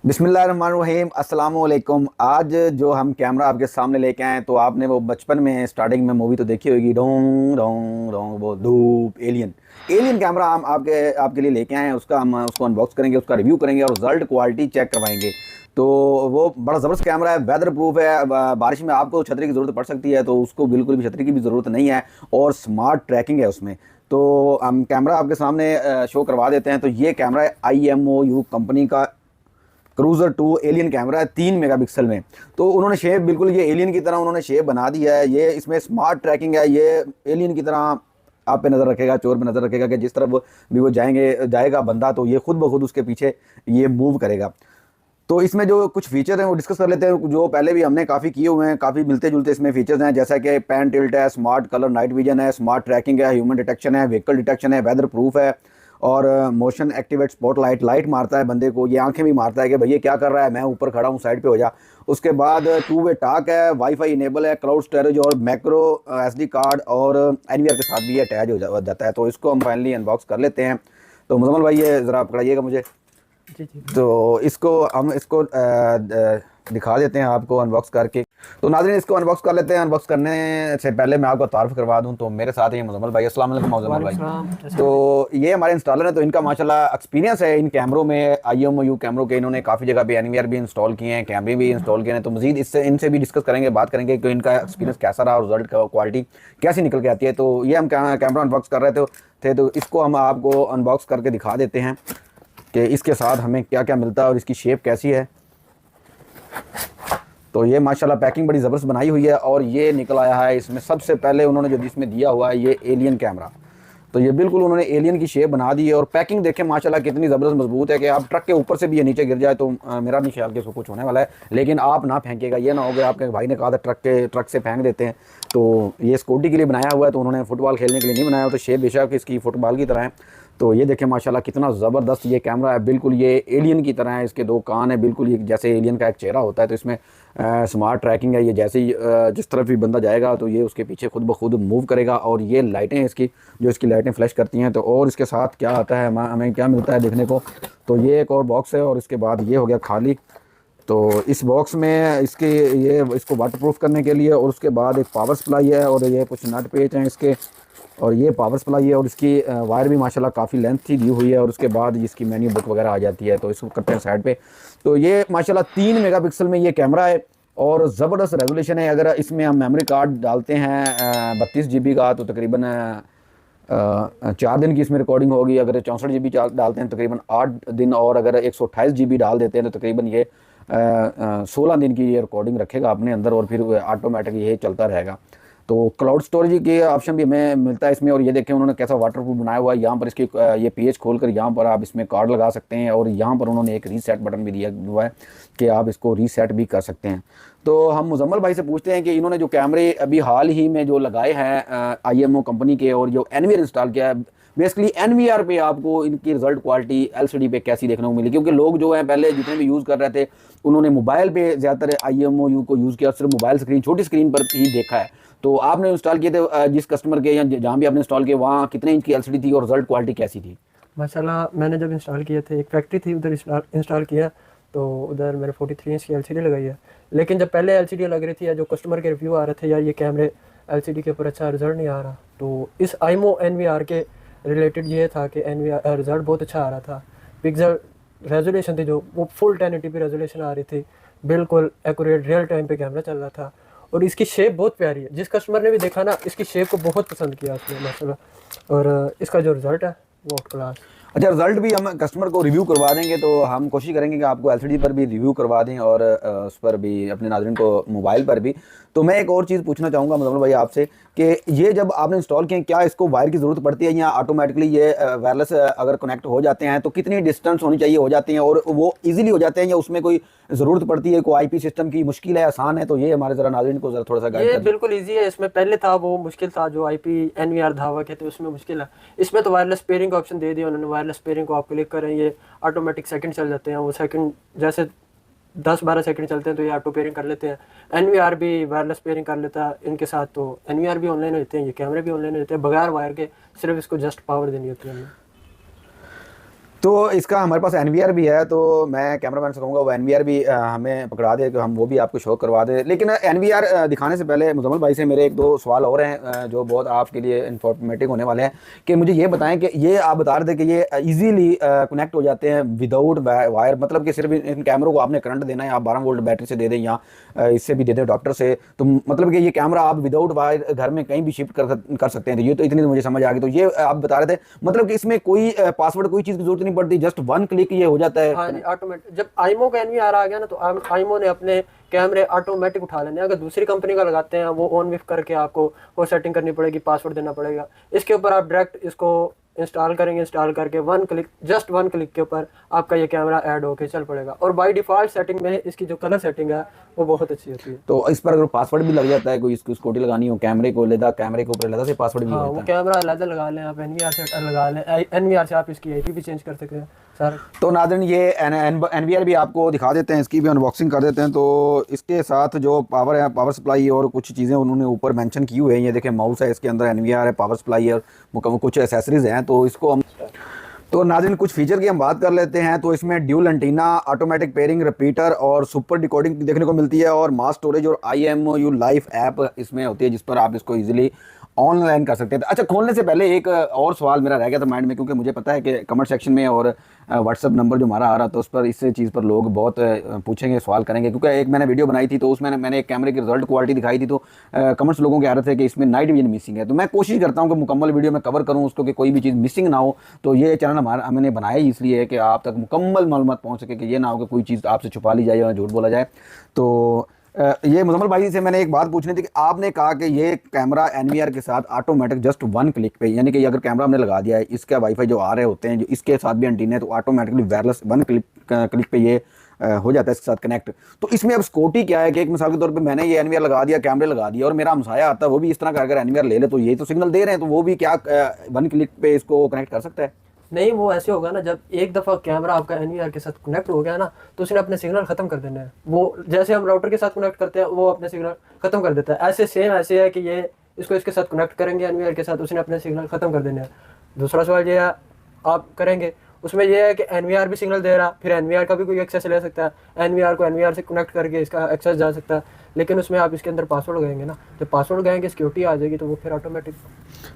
बिस्मिल्लाहिर्रहमानिर्रहीम अस्सलाम वालेकुम। आज जो हम कैमरा आपके सामने लेके आए तो आपने वो बचपन में स्टार्टिंग में मूवी तो देखी होगी, डोंग डोंग डोंग, वो धूप एलियन एलियन कैमरा हम आपके आपके लिए लेके आए हैं। उसका हम उसको अनबॉक्स करेंगे, उसका रिव्यू करेंगे और रिजल्ट क्वालिटी चेक करवाएंगे। तो वो बड़ा ज़बरदस्त कैमरा है, वेदर प्रूफ है। बारिश में आपको छतरी की ज़रूरत पड़ सकती है तो उसको बिल्कुल भी छतरी की भी ज़रूरत नहीं है और स्मार्ट ट्रैकिंग है उसमें। तो हम कैमरा आपके सामने शो करवा देते हैं। तो ये कैमरा है IMOU कंपनी का क्रूजर 2 एलियन कैमरा है 3 मेगापिक्सल में। तो उन्होंने शेप बिल्कुल ये एलियन की तरह उन्होंने शेप बना दिया है। ये इसमें स्मार्ट ट्रैकिंग है, ये एलियन की तरह आप पे नज़र रखेगा, चोर पे नज़र रखेगा कि जिस तरफ भी वो जाएगा बंदा तो ये खुद ब खुद उसके पीछे ये मूव करेगा। तो इसमें जो कुछ फीचर हैं वो डिस्कस कर लेते हैं, जो पहले भी हमने काफ़ी किए हुए हैं। काफ़ी मिलते जुलते इसमें फीचर्स हैं, जैसा कि पैन टिल्ट है, स्मार्ट कलर नाइट विजन है, स्मार्ट ट्रैकिंग है, ह्यूमन डिटेक्शन है, व्हीकल डिटेक्शन है, वेदर प्रूफ है और मोशन एक्टिवेट स्पॉट लाइट मारता है बंदे को, ये आंखें भी मारता है कि भैया क्या कर रहा है, मैं ऊपर खड़ा हूँ साइड पे हो जा। उसके बाद 2 वे टॉक है, वाईफाई इनेबल है, क्लाउड स्टोरेज और मैक्रो SD कार्ड और NVR के साथ भी ये अटैच हो जाता है। तो इसको हम फाइनली अनबॉक्स कर लेते हैं। तो मुजम्मल भाई ये ज़रा पकड़ाइएगा मुझे। जी जी। तो इसको हम इसको दिखा देते हैं आपको अनबॉक्स करके। तो नाज़रीन इसको अनबॉक्स कर लेते हैं। अनबॉक्स करने से पहले मैं आपको तारुफ करवा दूं तो मेरे साथ ही मुजम्मल भाई। अस्सलाम वालेकुम मुजम्मल भाई। तो ये हमारे इंस्टॉलर हैं, तो इनका माशाल्लाह एक्सपीरियंस है इन कैमरों में, IMOU कैमरों के। इन्होंने काफ़ी जगह पे NVR भी इंस्टॉल किए हैं, कैमरे भी इंस्टॉल किए हैं। तो मजीद इससे इनसे भी डिस्कस करेंगे, बात करेंगे कि इनका एक्सपीरियंस कैसा रहा और रिजल्ट क्वालिटी कैसी निकल के आती है। तो ये हम कैमरा अनबॉक्स कर रहे थे तो इसको हम आपको अनबॉक्स करके दिखा देते हैं कि इसके साथ हमें क्या क्या मिलता है और इसकी शेप कैसी है। तो ये माशाल्लाह पैकिंग बड़ी ज़बरदस्त बनाई हुई है और ये निकल आया है। इसमें सबसे पहले उन्होंने जो इसमें दिया हुआ है ये एलियन कैमरा। तो ये बिल्कुल उन्होंने एलियन की शेप बना दी है और पैकिंग देखें माशाल्लाह कितनी ज़बरदस्त मजबूत है कि आप ट्रक के ऊपर से भी ये नीचे गिर जाए तो मेरा नहीं ख्याल कि इसको कुछ होने वाला है। लेकिन आप ना फेंकेगा, ये ना हो गया आपके भाई ने कहा था ट्रक से फेंक देते हैं। तो ये स्कूटी के लिए बनाया हुआ है, तो उन्होंने फुटबॉल खेलने के लिए नहीं बनाया। तो शेप बेशक इसकी फ़ुटबॉल की तरह है। तो ये देखें माशाल्लाह कितना ज़बरदस्त ये कैमरा है, बिल्कुल ये एलियन की तरह है। इसके 2 कान है, बिल्कुल ये जैसे एलियन का एक चेहरा होता है। तो इसमें स्मार्ट ट्रैकिंग है, ये जैसे ही जिस तरफ भी बंदा जाएगा तो ये उसके पीछे खुद ब खुद मूव करेगा। और ये लाइटें इसकी जो इसकी लाइटें फ्लैश करती हैं। तो और इसके साथ क्या आता है, हमें क्या मिलता है देखने को। तो ये एक और बॉक्स है और इसके बाद ये हो गया खाली। तो इस बॉक्स में इसके ये इसको वाटरप्रूफ करने के लिए और उसके बाद एक पावर सप्लाई है और ये कुछ नट पेच हैं इसके और ये पावर सप्लाई है और इसकी वायर भी माशाल्लाह काफ़ी लेंथ थी दी हुई है। और उसके बाद इसकी मेन्यू बुक वगैरह आ जाती है। तो इसको करते हैं साइड पे। तो ये माशाल्लाह 3 मेगापिक्सल में ये कैमरा है और ज़बरदस्त रेजोल्यूशन है। अगर इसमें हम मेमोरी कार्ड डालते हैं 32 GB का तो तकरीबन 4 दिन की इसमें रिकॉर्डिंग होगी। अगर 64 GB डालते हैं तकरीबन 8 दिन और अगर 128 GB डाल देते हैं तो तकरीबन ये 16 दिन की ये रिकॉर्डिंग रखेगा अपने अंदर और फिर ऑटोमेटिक ये चलता रहेगा। तो क्लाउड स्टोरेज के ऑप्शन भी हमें मिलता है इसमें। और ये देखें उन्होंने कैसा वाटरप्रूफ बनाया हुआ है। यहाँ पर इसकी ये पेज खोलकर यहाँ पर आप इसमें कार्ड लगा सकते हैं और यहाँ पर उन्होंने एक रीसेट बटन भी दिया हुआ है कि आप इसको रीसेट भी कर सकते हैं। तो हम मुजम्मल भाई से पूछते हैं कि इन्होंने जो कैमरे अभी हाल ही में जो लगाए हैं IMO कंपनी के और जो NVR इंस्टॉल किया है, बेसिकली NVR पे आपको इनकी रिजल्ट क्वालिटी LCD पे कैसी देखने को मिली। क्योंकि लोग जो हैं पहले जितने भी यूज़ कर रहे थे उन्होंने मोबाइल पे ज़्यादातर IMOU को यूज़ किया, सिर्फ मोबाइल स्क्रीन छोटी स्क्रीन पर ही देखा है। तो आपने इंस्टॉल किए थे जिस कस्टमर के या जहाँ भी आपने इंस्टॉल किए वहाँ कितने इंच की LCD थी और रिजल्ट क्वालिटी कैसी थी? माशाल्लाह मैंने जब इंस्टॉल किए थे, एक फैक्ट्री थी उधर इंस्टॉल किया तो उधर मैंने 43 इंच की LCD लगाई है। लेकिन जब पहले LCD लग रही थी या जो कस्टमर के रिव्यू आ रहे थे यार ये कैमरे LCD के ऊपर अच्छा रिजल्ट नहीं आ रहा, तो इस IMO NVR के रिलेटेड ये था कि NVR रिजल्ट बहुत अच्छा आ रहा था। पिक्सल रेजोल्यूशन थी जो वो फुल 1080p रेजोल्यूशन आ रही थी, बिल्कुल एक्यूरेट रियल टाइम पे कैमरा चल रहा था। और इसकी शेप बहुत प्यारी है, जिस कस्टमर ने भी देखा ना इसकी शेप को बहुत पसंद किया उसने माशाल्लाह। और इसका जो रिज़ल्ट है वो क्लास। अच्छा, रिजल्ट भी हम कस्टमर को रिव्यू करवा देंगे। तो हम कोशिश करेंगे कि आपको LCD पर भी रिव्यू करवा दें और उस पर भी अपने नाज़रीन को मोबाइल पर भी। तो मैं एक और चीज़ पूछना चाहूँगा मुजम्मल भाई आपसे कि ये जब आपने इंस्टॉल किए क्या इसको वायर की ज़रूरत पड़ती है या ऑटोमेटिकली ये वायरलेस अगर कनेक्ट हो जाते हैं तो कितनी डिस्टेंस होनी चाहिए हो जाती हैं और वो ईजिली हो जाते हैं या उसमें कोई ज़रूरत पड़ती है, कोई IP सिस्टम की मुश्किल है आसान है? तो ये हमारे ज़रा नाज़रीन को ज़रा थोड़ा सा गाइड ये कर दें। बिल्कुल इजी है। इसमें पहले था वो मुश्किल था जो IP NVR धावा कहते हैं उसमें मुश्किल है। इसमें तो वायरलेस पेयरिंग का ऑप्शन दे दिया उन्होंने। वायरलेस पेयरिंग को आप क्लिक करें ये ऑटोमेटिक सेकंड चल जाते हैं। वो सेकंड जैसे 10-12 सेकंड चलते हैं तो ये ऑटो पेयरिंग कर लेते हैं। NVR भी वायरलेस पेयरिंग कर लेता है इनके साथ। तो NVR भी ऑनलाइन होते हैं, ये कैमरे भी ऑनलाइन होते हैं बगैर वायर के, सिर्फ इसको जस्ट पावर देनी होती है हमें। तो इसका हमारे पास एनवीआर भी है, तो मैं कैमरामैन से कहूँगा वो एनवीआर भी हमें पकड़ा दे कि हम वो भी आपको शो करवा दें। लेकिन एनवीआर दिखाने से पहले मुजम्मल भाई से मेरे एक दो सवाल और हैं जो बहुत आपके लिए इन्फॉर्मेटिव होने वाले हैं कि मुझे ये बताएं कि ये आप बता रहे थे कि ये इजीली कनेक्ट हो जाते हैं विदाउट वायर, मतलब कि सिर्फ इन कैमरों को आपने करंट देना है, आप 12 वोल्ट बैटरी से दे दें या इससे भी दे दें अडॉप्टर से, तो मतलब कि ये कैमरा आप विदाउट वायर घर में कहीं भी शिफ्ट कर सकते हैं। तो ये तो इतनी तो मुझे समझ आ गई। तो ये आप बता रहे थे मतलब कि इसमें कोई पासवर्ड कोई चीज़ की जरूरत नहीं पड़ती, जस्ट वन क्लिक ये हो जाता है। हाँ जी, ऑटोमेटिक। जब आईमो का एनवीआर आ गया ना, तो आईमो ने अपने कैमरे ऑटोमेटिक उठा लेने। अगर दूसरी कंपनी का लगाते हैं वो ऑन विफ करके आपको वो सेटिंग करनी पड़ेगी, पासवर्ड देना पड़ेगा। इसके ऊपर आप डायरेक्ट इसको इंस्टॉल करेंगे, इंस्टॉल करके जस्ट वन क्लिक के ऊपर आपका ये कैमरा ऐड होके चल पड़ेगा। और बाय डिफॉल्ट सेटिंग में इसकी जो कलर सेटिंग है वो बहुत अच्छी होती है। तो इस पर अगर पासवर्ड भी लग जाता है, कोई इसको स्कूटी लगानी हो कैमरे को लेदा, कैमरे के ऊपर अलग से पासवर्ड भी हाँ, लगता वो है। कैमरा अलग लगा लें आप, एनवीआर से लगा लें, एनवीआर से आप इसकी आईपी भी चेंज कर सकते हैं सर। तो नाज़रीन ये एनवीआर भी आपको दिखा देते हैं, इसकी भी अनबॉक्सिंग कर देते हैं। तो इसके साथ जो पावर है, पावर सप्लाई और कुछ चीज़ें उन्होंने ऊपर मेंशन की हुई है। ये देखें माउस है, इसके अंदर एनवीआर है, पावर सप्लाई है और मुकम्मल कुछ एसेसरीज हैं। तो इसको हम तो नाज़रीन कुछ फीचर की हम बात कर लेते हैं। तो इसमें dual antenna, automatic pairing, repeater और सुपर डिकोडिंग देखने को मिलती है, और मास स्टोरेज और IMOU लाइफ ऐप इसमें होती है जिस पर आप इसको इजीली ऑनलाइन कर सकते हैं। अच्छा, खोलने से पहले एक और सवाल मेरा रह गया था माइंड में, क्योंकि मुझे पता है कि कमेंट सेक्शन में और व्हाट्सअप नंबर जो हमारा आ रहा था उस पर इस चीज़ पर लोग बहुत पूछेंगे, सवाल करेंगे। क्योंकि एक मैंने वीडियो बनाई थी तो उसमें मैंने एक कैमरे की रिजल्ट क्वालिटी दिखाई थी, तो कमेंट्स लोगों के आ रहे थे कि इसमें नाइट विजन मिसिंग है। तो मैं कोशिश करता हूँ कि मुकम्मल वीडियो में कवर करूँ उसको, कि कोई भी चीज़ मिसिंग ना हो। तो ये चैनल हमारा हमने बनाया ही इसलिए है कि आप तक मुकम्मल मालूमात पहुँच सके, कि ये ना हो कि कोई चीज़ आपसे छुपा ली जाए या झूठ बोला जाए। तो ये मुजम्मल भाई से मैंने एक बात पूछनी थी कि आपने कहा कि ये कैमरा एनवीआर के साथ ऑटोमेटिक जस्ट वन क्लिक पे, यानी कि अगर कैमरा हमने लगा दिया है, इसका वाईफाई जो आ रहे होते हैं जो इसके साथ भी एंटीना है, तो ऑटोमेटिकली वायरलेस वन क्लिक पे ये हो जाता है इसके साथ कनेक्ट। तो इसमें अब सिक्योरिटी क्या है कि एक मिसाल के तौर पे मैंने ये एनवीआर लगा दिया, कैमरे लगा दिया, और मेरा हमसाया आता है वो भी इस तरह का अगर एनवीआर ले ले, तो ये तो सिग्नल दे रहे हैं, तो वो भी क्या वन क्लिक पे इसको कनेक्ट कर सकता है? नहीं, वो ऐसे होगा ना, जब एक दफ़ा कैमरा आपका एनवीआर के साथ कनेक्ट हो गया ना, तो उसने अपने सिग्नल ख़त्म कर देने हैं। वो जैसे हम राउटर के साथ कनेक्ट करते हैं, वो अपने सिग्नल ख़त्म कर देता है। ऐसे सेम ऐसे है कि ये इसको इसके साथ कनेक्ट करेंगे एनवीआर के साथ, उसने अपने सिग्नल ख़त्म कर देने हैं। दूसरा सवाल ये है आप करेंगे, उसमें यह है कि एनवीआर भी सिग्नल दे रहा, फिर एनवीआर का भी कोई एक्सेस ले सकता है, एनवीआर को एनवीआर से कनेक्ट करके इसका एक्सेस जा सकता है। लेकिन उसमें आप इसके अंदर पासवर्ड लगाएंगे ना, जब पासवर्ड लगाएंगे सिक्योरिटी आ जाएगी, तो वो फिर ऑटोमेटिक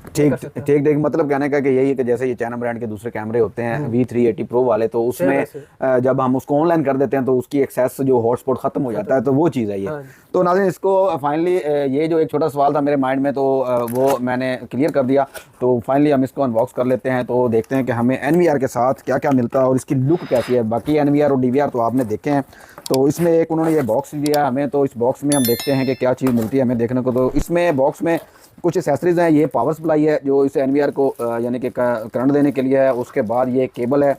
ठीक ठीक ठीक। मतलब कहने का कि यही है कि जैसे ये चाइना ब्रांड के दूसरे कैमरे होते हैं V380 Pro वाले, तो उसमें जब हम उसको ऑनलाइन कर देते हैं तो उसकी एक्सेस जो हॉटस्पॉट खत्म हो जाता है, तो वो चीज़ है ये। तो नाज़रीन इसको फाइनली ये जो एक छोटा सवाल था मेरे माइंड में, तो वो मैंने क्लियर कर दिया। तो फाइनली हम इसको अनबॉक्स कर लेते हैं, तो देखते हैं कि हमें एनवीआर के साथ क्या क्या मिलता है और इसकी लुक कैसी है। बाकी एनवीआर और DVR तो आपने देखे हैं। तो इसमें एक उन्होंने ये बॉक्स दिया हमें, तो इस बॉक्स में हम देखते हैं कि क्या चीज़ मिलती है हमें देखने को। तो इसमें बॉक्स में कुछ एसेसरीज हैं। ये पावर सप्लाई है जो इस एनवीआर को यानी कि करंट देने के लिए है। उसके बाद ये केबल है,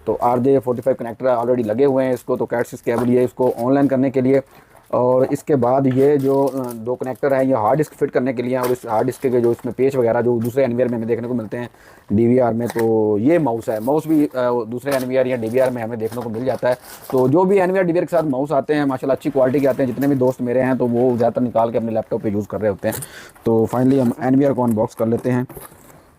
तो RJ45 कनेक्टर ऑलरेडी लगे हुए हैं इसको, तो कैट6 केबल ये इसको ऑनलाइन करने के लिए। और इसके बाद ये जो दो कनेक्टर हैं ये हार्ड डिस्क फिट करने के लिए, और इस हार्ड डिस्क के जो इसमें पेच वगैरह जो दूसरे एनवीआर में हमें देखने को मिलते हैं DVR में। तो ये माउस है, माउस भी दूसरे एनवीआर या DVR में हमें देखने को मिल जाता है। तो जो भी एनवीआर DVR के साथ माउस आते हैं माशाल्लाह अच्छी क्वालिटी के आते हैं। जितने भी दोस्त मेरे हैं तो वो ज़्यादातर निकाल के अपने लैपटॉप पर यूज़ कर रहे होते हैं। तो फाइनली हम एनवीआर को अनबॉक्स कर लेते हैं।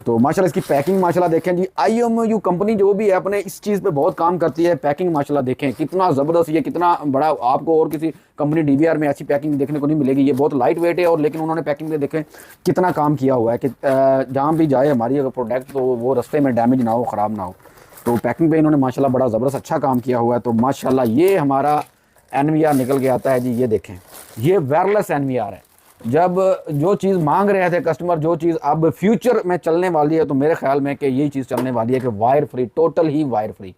तो माशाल्लाह इसकी पैकिंग माशाल्लाह देखें जी, IMOU कंपनी जो भी है अपने इस चीज़ पे बहुत काम करती है। पैकिंग माशाल्लाह देखें कितना ज़बरदस्त, ये कितना बड़ा, आपको और किसी कंपनी DVR में ऐसी पैकिंग देखने को नहीं मिलेगी। ये बहुत लाइट वेट है, और लेकिन उन्होंने पैकिंग में देखें कितना काम किया हुआ है कि जहाँ भी जाए हमारी अगर प्रोडक्ट, तो वो रास्ते में डैमेज ना हो, ख़राब ना हो। तो पैकिंग पे इन्होंने माशाल्लाह बड़ा ज़बरदस्त अच्छा काम किया हुआ है। तो माशाल्लाह ये हमारा एनवीआर निकल के आता है जी। ये देखें, ये वायरलेस एनवीआर है। जब जो चीज़ मांग रहे थे कस्टमर, जो चीज़ अब फ्यूचर में चलने वाली है, तो मेरे ख्याल में कि यही चीज़ चलने वाली है कि वायर फ्री, टोटल ही वायर फ्री।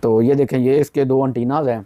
तो ये देखें, ये इसके दो एंटीनाज हैं,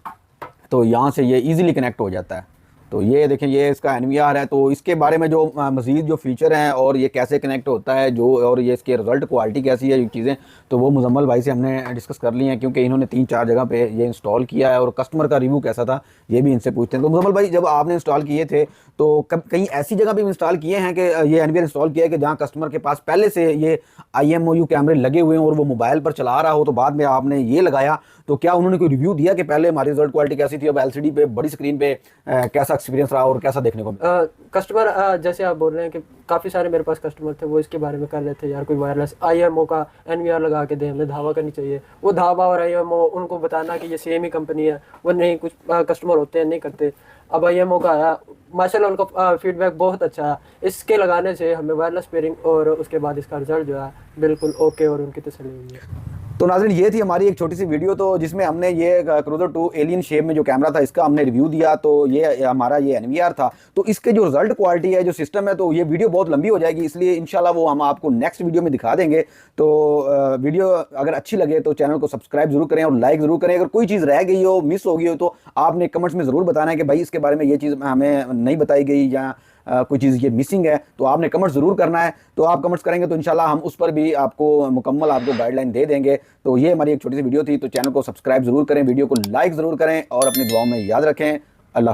तो यहाँ से ये इजीली कनेक्ट हो जाता है। तो ये देखें, ये इसका एनवीआर है। तो इसके बारे में जो मज़ीद जो फीचर हैं और ये कैसे कनेक्ट होता है जो, और ये इसके रिज़ल्ट क्वालिटी कैसी है, ये चीज़ें तो वो मुजम्मल भाई से हमने डिस्कस कर ली हैं, क्योंकि इन्होंने 3-4 जगह पे ये इंस्टॉल किया है, और कस्टमर का रिव्यू कैसा था ये भी इनसे पूछते हैं। तो मुजम्मल भाई, जब आपने इंस्टॉल किए थे तो कहीं ऐसी जगह भी इंस्टॉल किए हैं कि ये एनवीआर इंस्टॉल किया है कि जहाँ कस्टमर के पास पहले से ये IMOU कैमरे लगे हुए हैं और वो मोबाइल पर चला रहा हो, तो बाद में आपने ये लगाया, तो क्या उन्होंने कोई रिव्यू दिया कि पहले हमारी रिजल्ट क्वालिटी कैसी थी, अब LCD पे बड़ी स्क्रीन पे कैसा एक्सपीरियंस रहा और कैसा देखने को मिला? कस्टमर जैसे आप बोल रहे हैं कि काफ़ी सारे मेरे पास कस्टमर थे, वो इसके बारे में कर रहे थे यार कोई वायरलेस IMO का NVR लगा के दे, हमें धावा करनी चाहिए। वो धावा और IMO उनको बताना कि ये सेम ही कंपनी है, वो नहीं, कुछ कस्टमर होते हैं नहीं करते। अब IMO का आया, माशाल्लाह उनका फीडबैक बहुत अच्छा है। इसके लगाने से हमें वायरलेस पेयरिंग और उसके बाद इसका रिजल्ट जो है बिल्कुल ओके और उनकी तसल्ली हुई है। तो नाज़रीन, ये थी हमारी एक छोटी सी वीडियो, तो जिसमें हमने ये क्रूज़र 2 एलियन शेप में जो कैमरा था इसका हमने रिव्यू दिया। तो ये हमारा ये NVR था। तो इसके जो रिजल्ट क्वालिटी है, जो सिस्टम है, तो ये वीडियो बहुत लंबी हो जाएगी, इसलिए इंशाल्लाह वो हम आपको नेक्स्ट वीडियो में दिखा देंगे। तो वीडियो अगर अच्छी लगे तो चैनल को सब्सक्राइब जरूर करें और लाइक ज़रूर करें। अगर कोई चीज़ रह गई हो, मिस हो गई हो, तो आपने कमेंट्स में ज़रूर बताना है कि भाई इसके बारे में ये चीज़ हमें नहीं बताई गई या कोई चीज़ ये मिसिंग है, तो आपने कमेंट ज़रूर करना है। तो आप कमेंट्स करेंगे तो इंशाल्लाह हम उस पर भी आपको मुकम्मल आपको गाइडलाइन दे देंगे। तो ये हमारी एक छोटी सी वीडियो थी। तो चैनल को सब्सक्राइब ज़रूर करें, वीडियो को लाइक ज़रूर करें और अपनी दुआओं में याद रखें। अल्लाह।